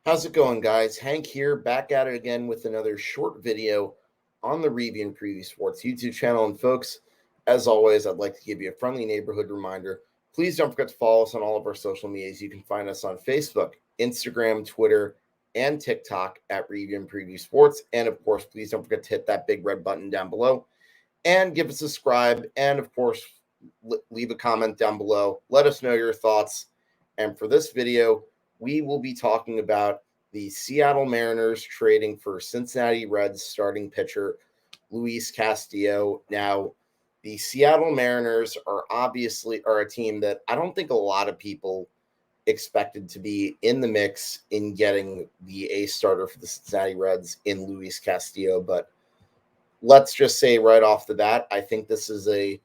How's it going, guys? Hank here, back at it again with another short video on the Review and Preview Sports YouTube channel. And folks, as always, I'd like to give you a friendly neighborhood reminder. Please don't forget to follow us on all of our social medias. You can find us on Facebook, Instagram, Twitter, and TikTok at Review and Preview Sports. And of course, please don't forget to hit that big red button down below and give us a subscribe. And of course, leave a comment down below. Let us know your thoughts. And for this video, we will be talking about the Seattle Mariners trading for Cincinnati Reds starting pitcher Luis Castillo. Now, the Seattle Mariners are a team that I don't think a lot of people expected to be in the mix in getting the ace starter for the Cincinnati Reds in Luis Castillo. But let's just say right off the bat, I think this is a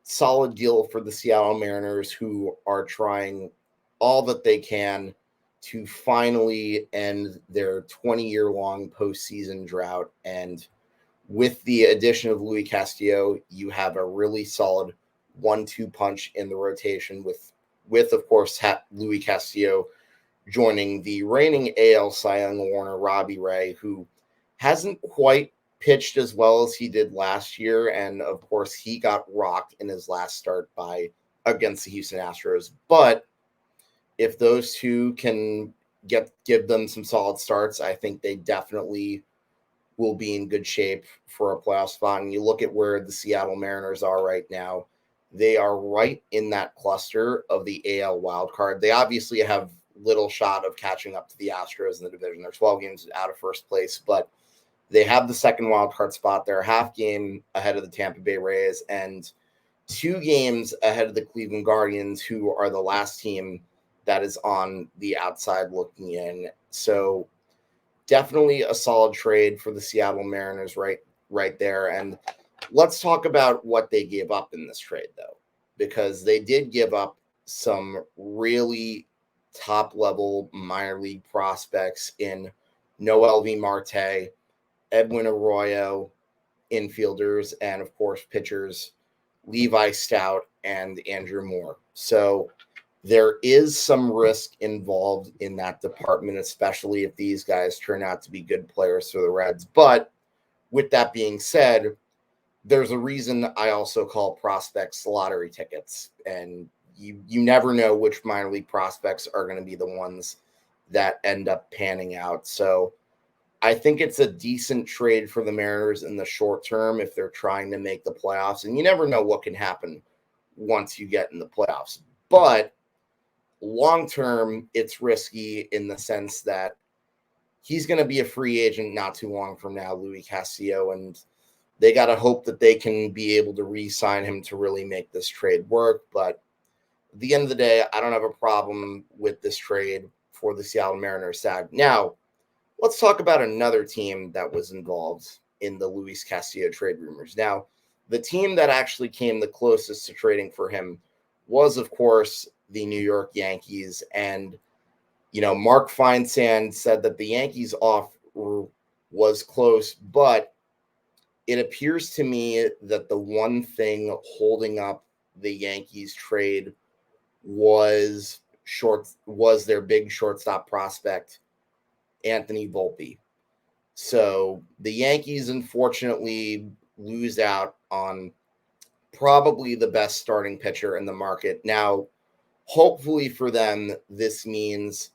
solid deal for the Seattle Mariners, who are trying all that they can to finally end their 20-year-long postseason drought. And with the addition of Luis Castillo, you have a really solid 1-2 punch in the rotation with of course, Luis Castillo joining the reigning AL Cy Young Warner, Robbie Ray, who hasn't quite pitched as well as he did last year. And of course, he got rocked in his last start against the Houston Astros. But if those two can give them some solid starts, I think they definitely will be in good shape for a playoff spot. And you look at where the Seattle Mariners are right now, they are right in that cluster of the AL wildcard. They obviously have little shot of catching up to the Astros in the division. They're 12 games out of first place, but they have the second wildcard spot. They're a half game ahead of the Tampa Bay Rays and 2 games ahead of the Cleveland Guardians, who are the last team that is on the outside looking in. So definitely a solid trade for the Seattle Mariners right there. And let's talk about what they gave up in this trade, though, because they did give up some really top-level minor league prospects in Noel V. Marte, Edwin Arroyo, infielders, and, of course, pitchers Levi Stout and Andrew Moore. So there is some risk involved in that department, especially if these guys turn out to be good players for the Reds. But with that being said, there's a reason I also call prospects lottery tickets. And you never know which minor league prospects are going to be the ones that end up panning out. So I think it's a decent trade for the Mariners in the short term if they're trying to make the playoffs. And you never know what can happen once you get in the playoffs. But long term, it's risky in the sense that he's going to be a free agent not too long from now, Luis Castillo, and they got to hope that they can be able to re-sign him to really make this trade work. But at the end of the day, I don't have a problem with this trade for the Seattle Mariners side. Now, let's talk about another team that was involved in the Luis Castillo trade rumors. Now, the team that actually came the closest to trading for him was, of course, the New York Yankees. And, Mark Feinsand said that the Yankees offer was close, but it appears to me that the one thing holding up the Yankees trade was their big shortstop prospect, Anthony Volpe. So the Yankees, unfortunately, lose out on probably the best starting pitcher in the market. Now, hopefully for them, this means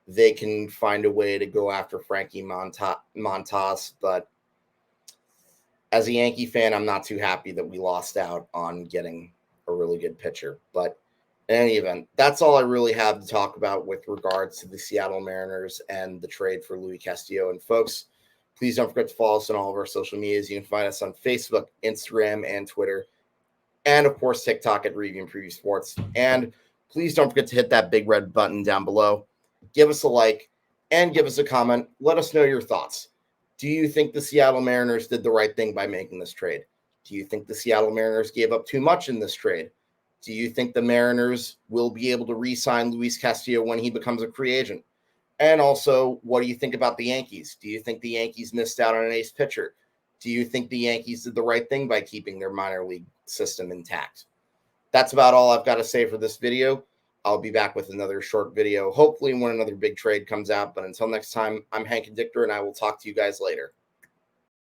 they can find a way to go after Frankie Montas. But as a Yankee fan, I'm not too happy that we lost out on getting a really good pitcher. But in any event, that's all I really have to talk about with regards to the Seattle Mariners and the trade for Luis Castillo. And folks, please don't forget to follow us on all of our social medias. You can find us on Facebook, Instagram, and Twitter. And, of course, TikTok at Review and Preview Sports. And please don't forget to hit that big red button down below. Give us a like and give us a comment. Let us know your thoughts. Do you think the Seattle Mariners did the right thing by making this trade? Do you think the Seattle Mariners gave up too much in this trade? Do you think the Mariners will be able to re-sign Luis Castillo when he becomes a free agent? And also, what do you think about the Yankees? Do you think the Yankees missed out on an ace pitcher? Do you think the Yankees did the right thing by keeping their minor league system intact? That's about all I've got to say for this video. I'll be back with another short video, hopefully when another big trade comes out. But until next time, I'm Hank and Dictor, and I will talk to you guys later.